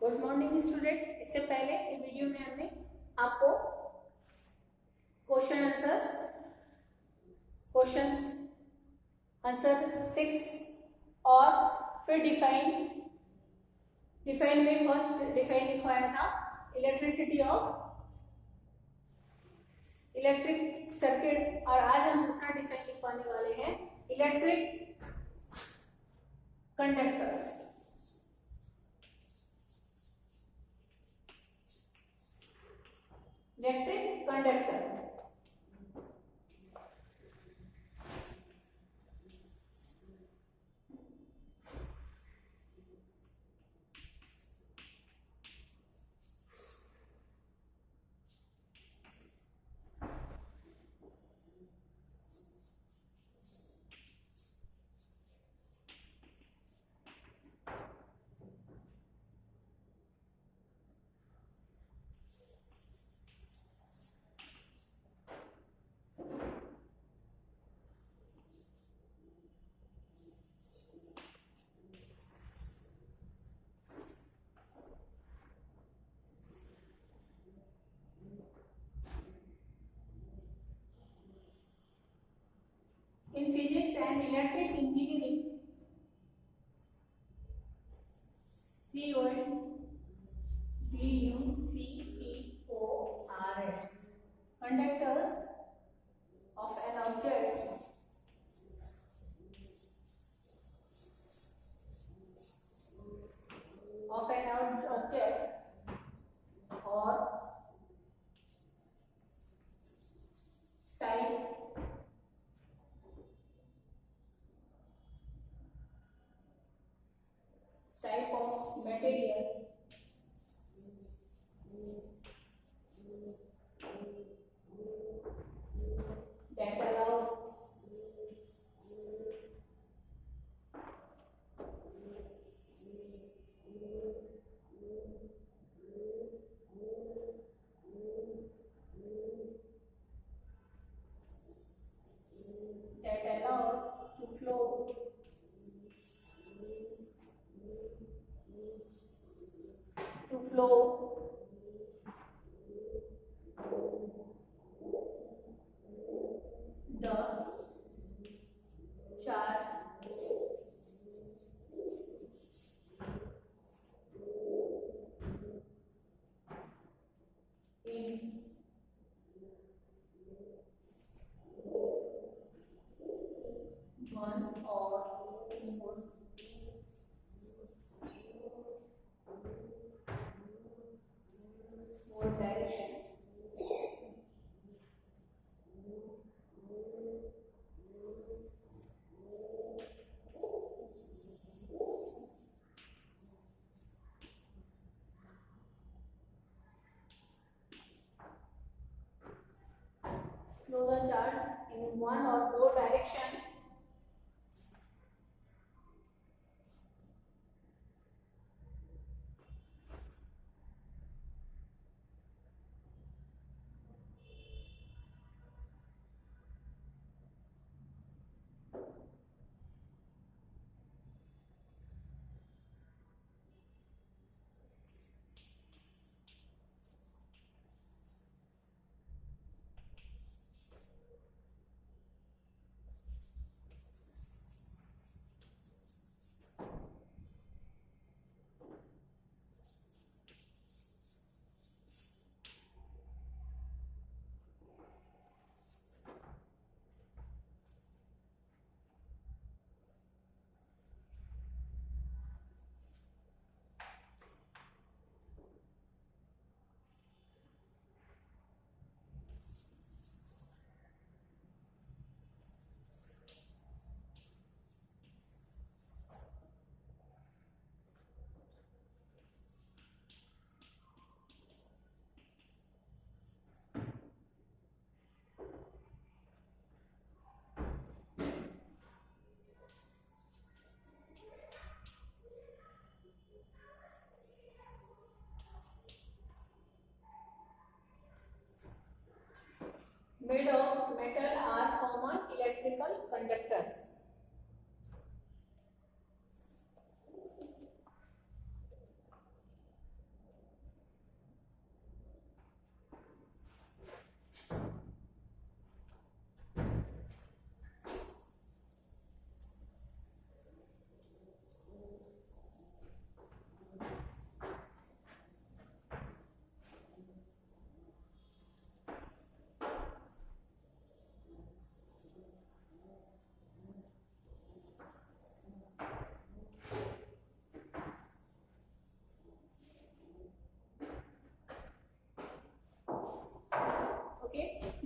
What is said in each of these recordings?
Good morning student. इससे पहले ये वीडियो में हमने आपको क्वेश्चन आंसर 6 और फिर डिफाइन में फर्स्ट डिफाइन लिखवाया था इलेक्ट्रिसिटी ऑफ इलेक्ट्रिक सर्किट, और आज हम दूसरा डिफाइन लिखवाने वाले हैं electric conductors. Electric conductor in physics and electric engineering, CONDUCTORS, conductors of an object or type of material that allows to flow the charge in one or more directions. Flow the charge in one or more direction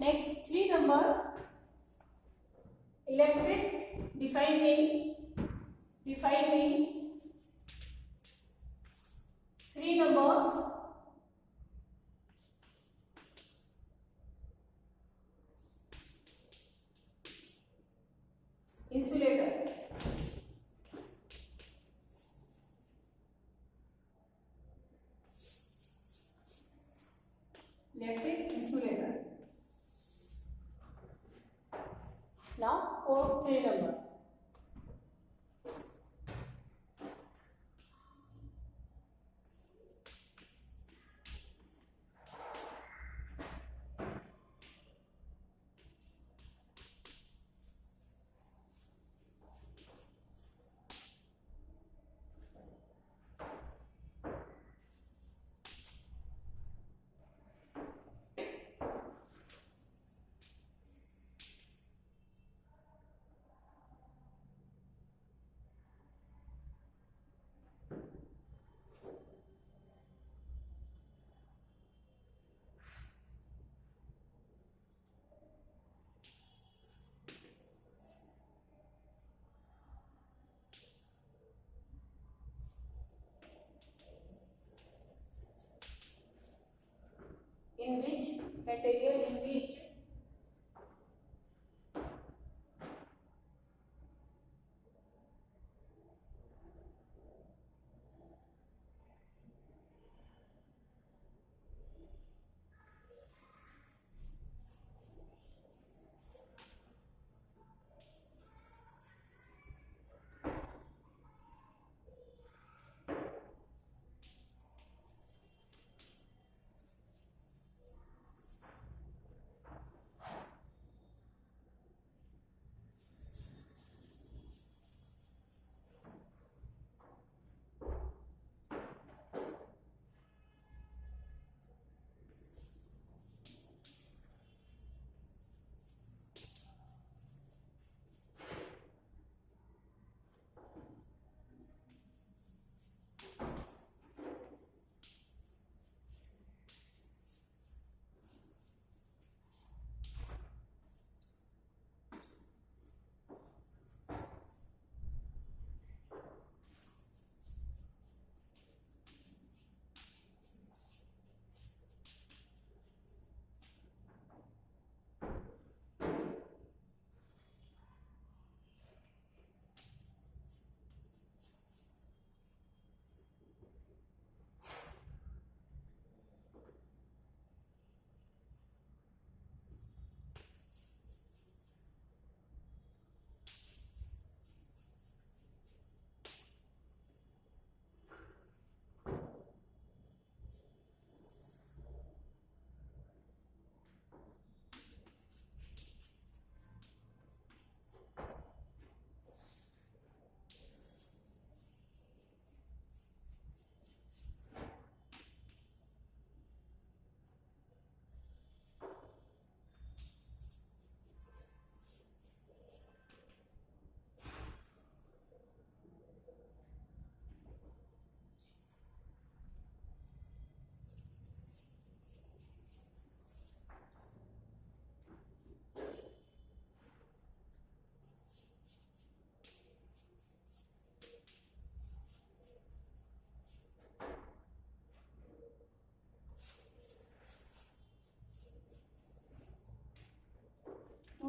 Next, 3 number, electric defining 3 number, insulator. Electric insulator. Now, 3 number. In which material, in which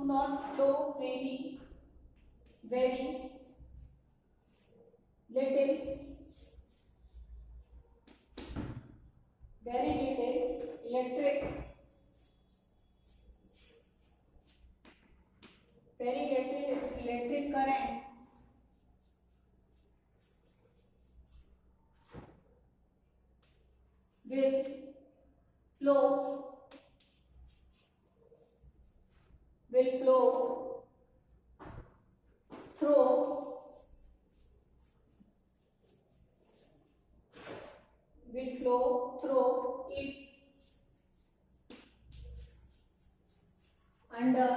do not flow very little electric current will flow through it under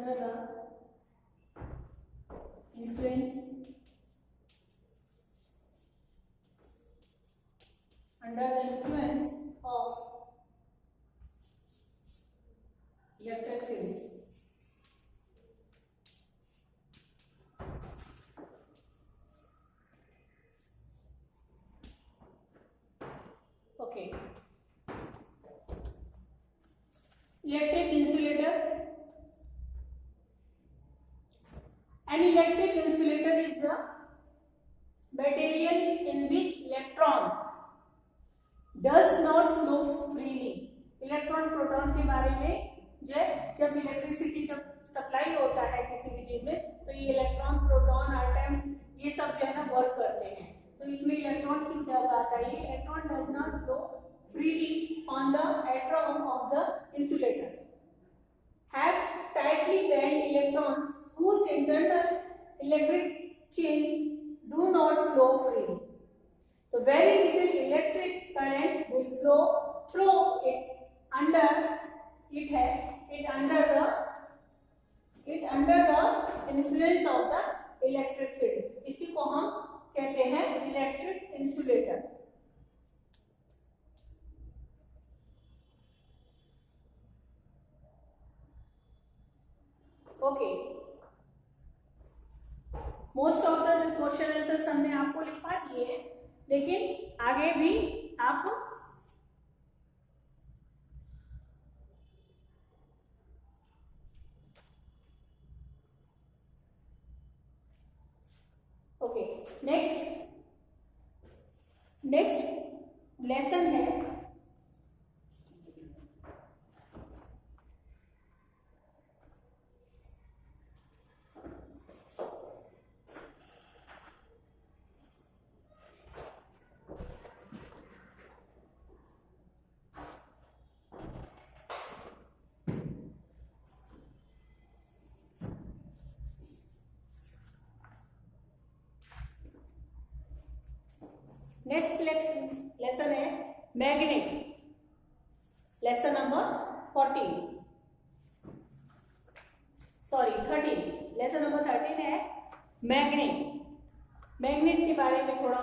the influence Electric insulator. An electric insulator is a material in which electron does not flow freely. Electron proton के बारे में जब electricity जब supply होता है किसी भी चीज में, तो ये इलेक्ट्रॉन प्रोटॉन आइटम्स ये सब जो है ना वर्क करते हैं। तो इसमें इलेक्ट्रॉन की बात आई, electron does not flow freely on the atom of the insulator. Have tightly bound electrons whose internal electric change do not flow freely. So very little electric current will flow through it under the influence of the electric field. इसी को हम कहते हैं electric insulator. Okay, most of the question answers हमने आपको लिखवा दिए, लेकिन आगे भी आप ओके। नेक्स्ट लेसन है लेसन है magnet, lesson number 13 lesson number 13 है मैग्नेट के बारे में थोड़ा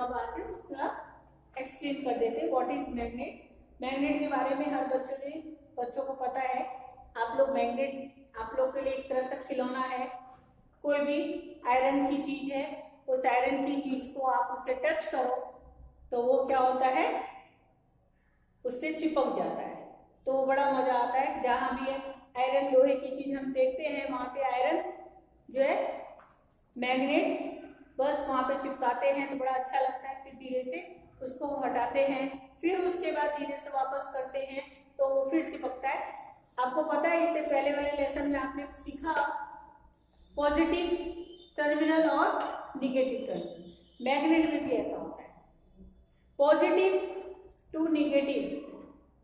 एक्सप्लेन कर देते हैं। व्हाट इज मैग्नेट के बारे में हर बच्चों को पता है। आप लोग मैग्नेट आप लोग के लिए एक तरह से खिलौना है। कोई भी आयरन की चीज है, उस आयरन की चीज को आप उससे टच करो तो वो क्या होता है, उससे चिपक जाता है। तो वो बड़ा मजा आता है। जहां भी आयरन लोहे की चीज हम देखते हैं, वहां पे आयरन जो है मैग्नेट बस वहां पे चिपकाते हैं तो बड़ा अच्छा लगता है। फिर धीरे से उसको हटाते हैं, फिर उसके बाद धीरे से वापस करते हैं तो वो फिर चिपकता है। आपको पता है इससे पहले वाले लेसन में आपने सीखा पॉजिटिव टर्मिनल और निगेटिव टर्मिनल। मैग्नेट में भी ऐसा होता है, positive to negative,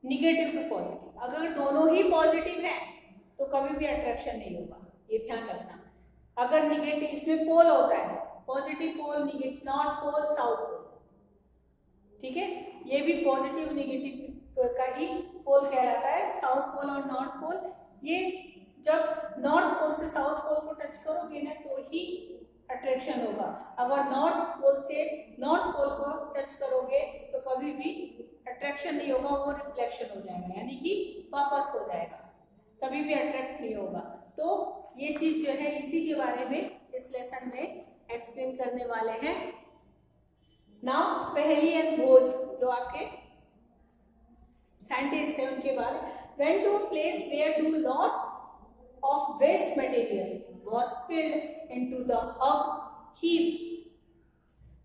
negative to positive. अगर दोनों ही पॉजिटिव हैं तो कभी भी अट्रैक्शन नहीं होगा, ये ध्यान रखना। अगर निगेटिव, इसमें पोल होता है, positive pole, negative, north pole, south pole, ठीक है। ये भी पॉजिटिव निगेटिव का ही पोल कहलाता है, साउथ पोल और नॉर्थ पोल। ये जब नॉर्थ पोल से साउथ पोल को टच करोगे ना तो ही अट्रैक्शन होगा। अगर नॉर्थ पोल से नॉर्थ पोल को टच करोगे तो कभी भी अट्रैक्शन नहीं होगा, वो रिफ्लेक्शन हो जाएगा, यानी कि वापस हो जाएगा, कभी भी अट्रैक्ट नहीं होगा। तो ये चीज जो है इसी के बारे में इस लेसन में एक्सप्लेन करने वाले हैं। नाउ पहेली एंड बोझ, जो आपके साइंटिस्ट हैं उनके बारे में। Went to a place where 2 lots of waste material was filled into the heaps.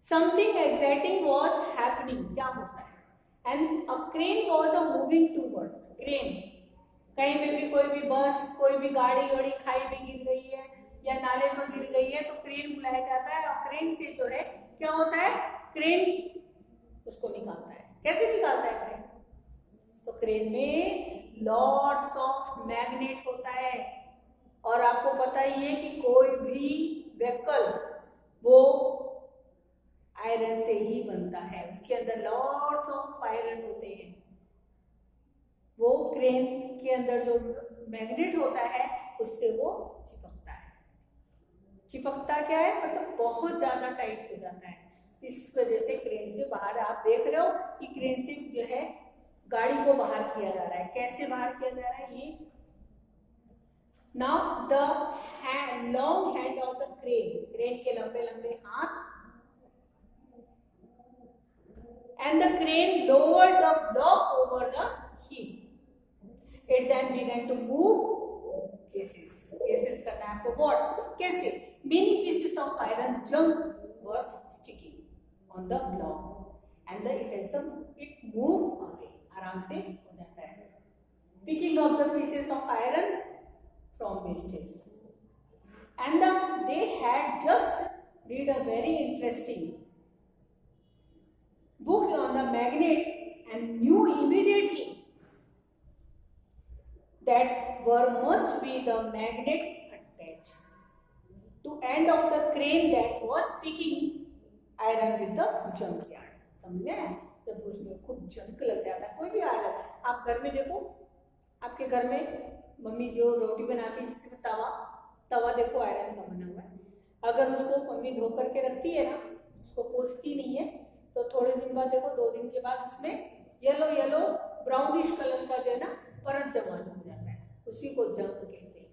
Something exciting was happening. क्या होता है? And a crane was moving towards. Crane, कहीं पे भी कोई भी बस, कोई भी गाड़ी वाड़ी खाई में गिर गई है या नाले में गिर गई है तो क्रेन बुलाया जाता है। और क्रेन से जो है क्या होता है, क्रेन उसको निकालता है। कैसे निकालता है क्रेन? तो क्रेन में लॉट्स ऑफ मैग्नेट होता है। और आपको पता ही है कि कोई भी व्हीकल वो आयरन से ही बनता है, उसके अंदर लॉट्स ऑफ आयरन होते हैं। वो क्रेन के अंदर जो मैग्नेट होता है उससे वो चिपकता है। चिपकता क्या है, मतलब बहुत ज्यादा टाइट हो जाता है। इस वजह से क्रेन से बाहर, आप देख रहे हो कि क्रेन से जो है गाड़ी को बाहर किया जा रहा है। कैसे बाहर किया जा रहा है ये? Now the long hand of the crane के लंबे लंबे हाथ, and the crane lowered the block over the heap. It then began to move cases. Cases करना है आपको what? कैसे? Many pieces of iron junk were sticking on the block and it move away. आराम से हो जाता है. Picking up the pieces of iron from wastage. And they had just read a very interesting book on the magnet and knew immediately that must be the magnet attached to end of the crane that was picking iron with the junkyard. समझ में? जब उसमें खूब junk लग जाता है, कोई भी आयरन, आप घर में देखो, आपके घर में मम्मी जो रोटी बनाती है जिसमें तवा देखो आयरन का बना हुआ है. अगर उसको मम्मी धो करके रखती है ना, उसको पोंछती नहीं है, तो थोड़े दिन बाद देखो, 2 दिन के बाद उसमें येलो ब्राउनिश कलर का जो है ना परत जमा हो जाता है, उसी को जंक कहते हैं.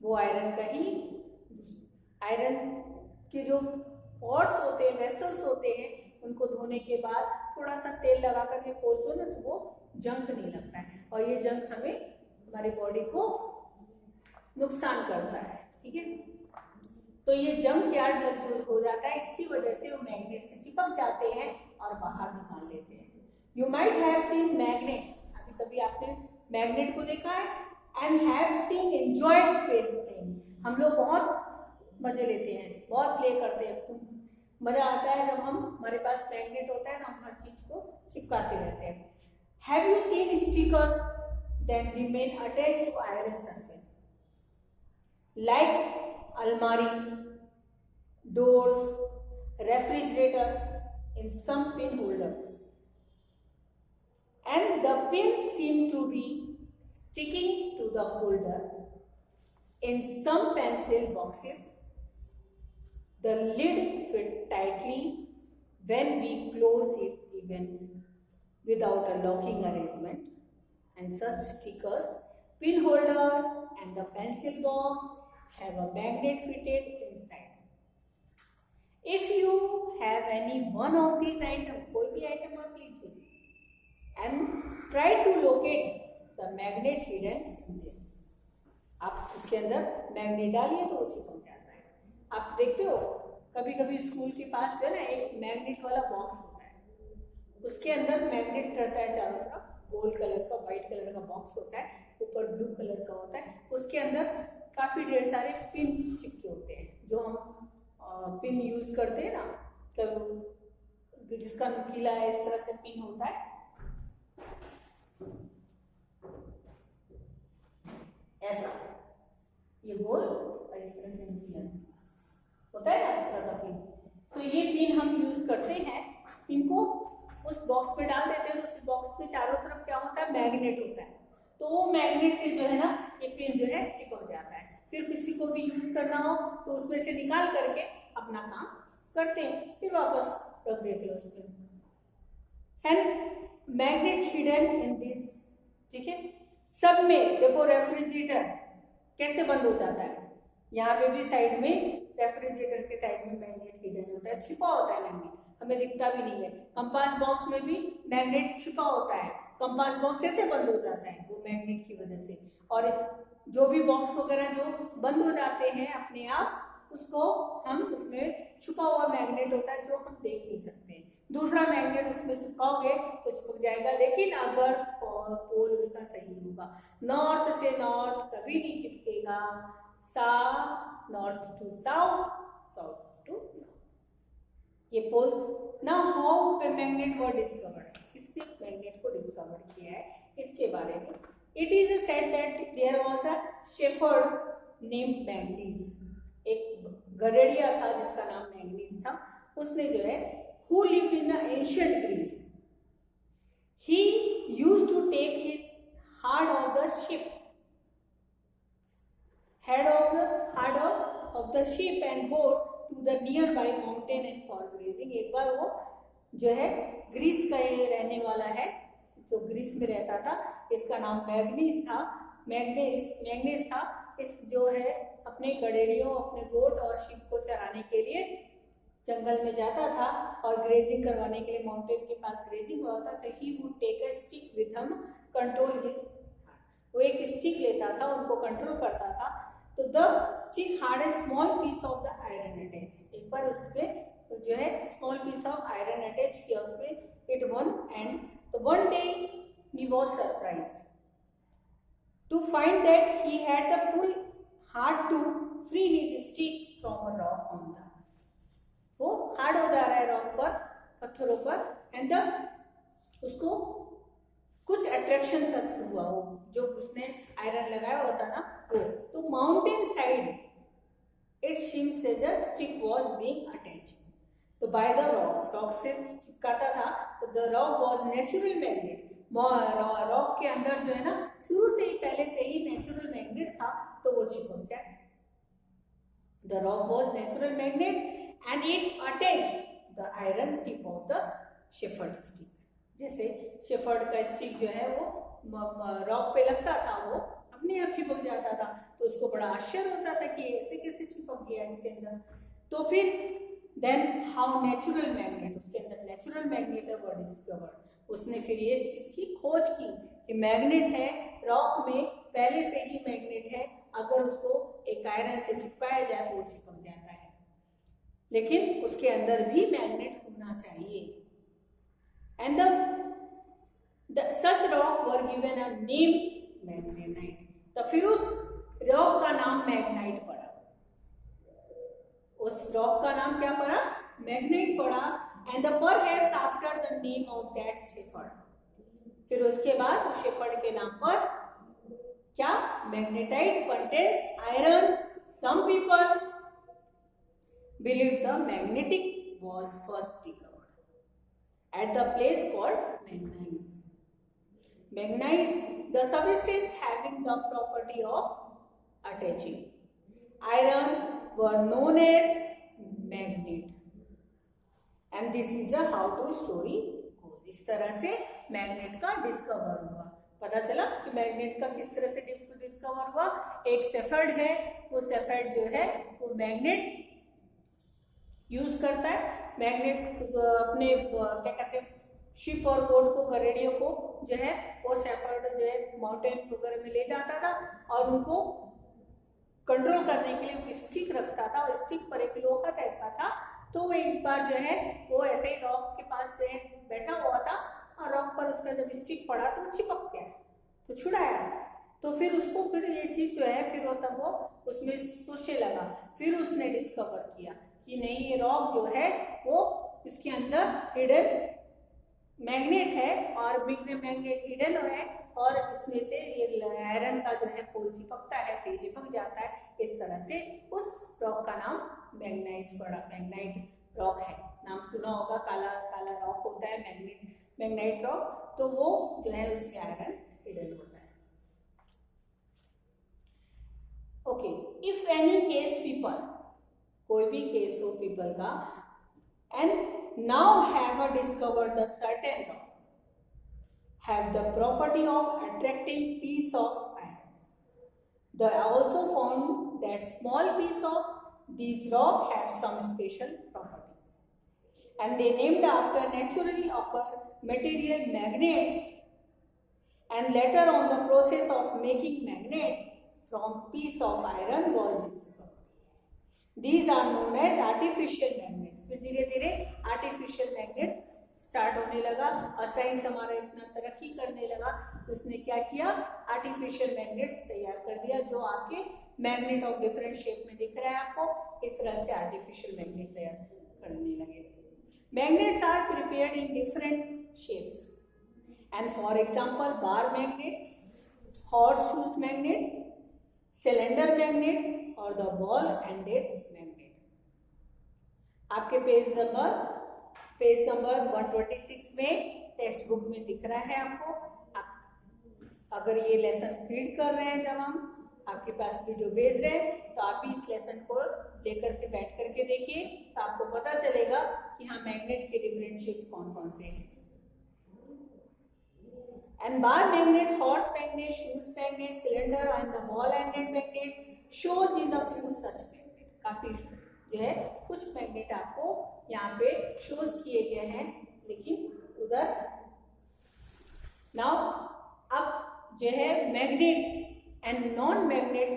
वो आयरन का ही, आयरन के जो पॉट्स होते हैं, वेसल्स होते हैं, उनको धोने के बाद थोड़ा सा तेल लगा करके पोंछ दो ना, तो वो जंक नहीं लगता है. और ये जंक हमें, हमारी बॉडी को नुकसान करता है. ठीक है, तो ये जंक यार्ड लग हो जाता है, इसकी वजह से वो मैग्नेट से चिपक जाते हैं और बाहर निकाल लेते हैं. You might have seen magnet, अभी कभी आपने मैग्नेट को देखा है. And have seen enjoyed playing, हम लोग बहुत मजे लेते हैं, बहुत प्ले करते हैं. मजा आता है जब हमारे पास मैग्नेट होता है ना, हम हर चीज को चिपकाते रहते हैं. Have you seen stickers that remain attached to iron surface like अलमारी, doors, refrigerator in some pin holders, and the pins seem to be sticking to the holder. In some pencil boxes, the lid fit tightly when we close it even without a locking arrangement, and such stickers, pin holder and the pencil box have a magnet fitted inside. If you have any one of these items, कोई भी item आप लीजिए and try to locate the magnet hidden in this. आप उसके अंदर magnet डालिए तो वो चिपक जाता है. आप देखते हो कभी कभी स्कूल के पास जो है ना एक मैग्नेट वाला बॉक्स होता है, उसके अंदर मैग्नेट रहता है चारों तरफ, गोल्ड कलर का, व्हाइट कलर का बॉक्स होता है, ऊपर ब्लू कलर का होता है. उसके अंदर काफी ढेर सारे पिन चिपके होते हैं, जो हम पिन यूज करते हैं ना, कभी जिसका नुकीला है, इस तरह से पिन होता है. ऐसा ये गोल और इस तरह से नुकीला होता है ना, इस तरह का पिन. तो ये पिन हम यूज करते हैं, इनको उस बॉक्स में डाल देते हैं, तो उस बॉक्स के चारों तरफ क्या होता है, मैग्नेट होता है. तो वो मैग्नेट से जो है ना ये पिन जो है चिपक जाता है. फिर किसी को भी यूज करना हो तो उसमें से निकाल करके अपना काम करते हैं, फिर वापस रख देते हैं उसमें. And magnet hidden in this. ठीक है, सब में देखो रेफ्रिजरेटर कैसे बंद हो जाता है, यहाँ पे भी साइड में रेफ्रिजरेटर के साइड में मैग्नेट हिडन होता है, छिपा होता है मैग्नेट, हमें दिखता भी नहीं है. कंपास बॉक्स में भी मैग्नेट छिपा होता है. कंपास बॉक्स कैसे बंद हो जाता है, वो मैग्नेट की वजह से. और जो भी बॉक्स वगैरह जो बंद हो जाते हैं अपने आप, उसको हम, उसमें छुपा हुआ मैग्नेट होता है जो हम देख नहीं सकते. दूसरा मैग्नेट उसमें चिपकाओगे तो चिपक जाएगा, लेकिन अगर पोल उसका सही होगा, नॉर्थ से नॉर्थ कभी नहीं चिपकेगा, north to south, south to north. ये पोल्स ना. हाउ मैग्नेट वर डिस्कवर्ड, किसने मैग्नेट को डिस्कवर किया है, इसके बारे में. It is said that there was a shepherd named Magnes, एक गडेड़िया था जिसका नाम मैग्नीज था. उसने जो है, who lived in the ancient Greece, he used to take his head of the ship, of the ship and go to the nearby mountain and for grazing. एक बार वो जो है ग्रीस का ये रहने वाला है, तो ग्रीस में रहता था, इसका नाम मैग्नीज था. मैग्नीज था. इस जो है अपने गडेड़ियों, अपने गोट और शिप को चराने के लिए जंगल में जाता था और ग्रेजिंग करवाने के लिए माउंटेन के पास ग्रेजिंग हुआ था. तो he would take a stick with him, control his. वो वो एक स्टिक लेता था, उनको कंट्रोल करता था। तो the stick had a small piece of the iron attach. एक बार उस पर जो है small piece of iron attach किया उस पर इट वन एंड। तो one day he was surprised to find that he had the pull hard to free his stick from a rock on the। वो हार्ड हो जा रहा है rock पर, पत्थरों पर, एंड उसको कुछ अट्रैक्शन सा हुआ, वो जो उसने आयरन लगाया हुआ था ना वो। तो mountain side it seems as a stick was being attached. तो बाय द रॉक, रॉक से चिपकाता था। तो the rock was natural magnet. Rock के अंदर जो है ना शुरू से ही, पहले से ही नेचुरल मैग्नेट था, तो वो चिपक जाए। The rock was natural magnet and it attached the iron tip of the shepherd stick. जैसे शेफर्ड का स्टिक जो है वो रॉक पे लगता था, वो अपने आप चिपक जाता था। तो उसको बड़ा आश्चर्य होता था कि ऐसे कैसे चिपक गया इसके अंदर। तो फिर देन हाउ नेचुरल मैग्नेट, उसके अंदर नेचुरल मैग्नेट वर डिस्कवर्ड। उसने फिर ये चीज की खोज की कि मैग्नेट है रॉक में, पहले से ही मैग्नेट है, अगर उसको एक आयरन से चिपकाया जाए तो वो चिपक जाता है, लेकिन उसके अंदर भी मैग्नेट होना चाहिए। And such rock were given a name magnetite. तो फिर उस रॉक का नाम मैग्नाइट पड़ा। उस रॉक का नाम क्या पड़ा? मैग्नेट पड़ा। And the perhaps after the name of that shepherd. फिर उसके बाद उस शेफर्ड के नाम पर क्या? Magnetite contains iron. Some people believe the magnetic was first discovered at the place called Magnes. Magnes the substance having the property of attaching iron were known as magnet and this is a how to story goes। इस तरह से magnet का discover हुआ। पता चला कि magnet का किस तरह से डिस्कवर हुआ। एक शेफर्ड है, वो शेफर्ड जो है वो मैग्नेट यूज करता है। मैग्नेट अपने क्या कहते हैं शिप और बोट को, गरेडियों को जो है वो शेफर्ड जो है माउंटेन वगैरह में ले जाता था और उनको कंट्रोल करने के लिए स्टिक रखता था और स्टिक पर एक लोहा टाइप का था। तो वो एक बार जो है वो ऐसे ही रॉक के पास से बैठा हुआ था और रॉक पर उसका जब स्टिक पड़ा तो वो चिपक गया, तो छुड़ाया। तो फिर उसको फिर ये चीज जो है फिर वो तब वो उसमें सोचने लगा। फिर उसने डिस्कवर किया कि नहीं, ये रॉक जो है वो इसके अंदर हिडन मैग्नेट है और मैग्नेट हिडन है और इसमें से ये आयरन का जो है पोल चिपकता है, तो चिपक जाता है। इस तरह से उस रॉक का नाम मैग्नाइट पड़ा। मैग्नाइट रॉक है, नाम सुना होगा, काला काला रॉक होता है मैग्नाइट रॉक। तो वो जो है उसमें आयरन हिडन होता है। Okay, if any case people, कोई भी केस हो पीपल का, and now have discovered the certain rock have the property of attracting piece of iron. They also found that small piece of these rock have some special properties, and they named after naturally occur material magnets, and later on the process of making magnet from piece of iron was discovered. These are known as artificial magnets. फिर धीरे धीरे artificial magnet start होने लगा और science हमारा इतना तरक्की करने लगा तो उसने क्या किया, आर्टिफिशियल मैग्नेट्स तैयार कर दिया, जो आपके मैग्नेट ऑफ डिफरेंट शेप में दिख रहा है आपको। इस तरह से आर्टिफिशियल मैग्नेट तैयार करने लगे। Magnets are prepared in different shapes and for example bar magnet, horse shoes magnet, cylinder magnet और द बॉल एंडेड मैग्नेट। आपके पेज नंबर 126 में टेक्स्ट बुक में दिख रहा है आपको। आप अगर ये लेसन रीड कर रहे हैं, जब हम आपके पास वीडियो भेज रहे हैं, तो आप भी इस लेसन को लेकर के बैठ करके देखिए, तो आपको पता चलेगा कि हाँ मैग्नेट के डिफरेंट शेप कौन कौन से हैं। And bar magnet, horse magnet, shoes magnet, cylinder and the ball ended magnet shows in the few such magnet. काफी जो है कुछ मैग्नेट आपको यहाँ पे शोज किए गए हैं, लेकिन उधर नाउ अब जो है magnet and non magnet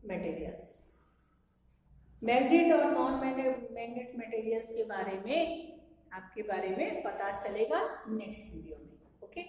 materials, magnet और नॉन मैग्नेट मटेरियल्स के बारे में आपके बारे में पता चलेगा नेक्स्ट वीडियो में। ओके।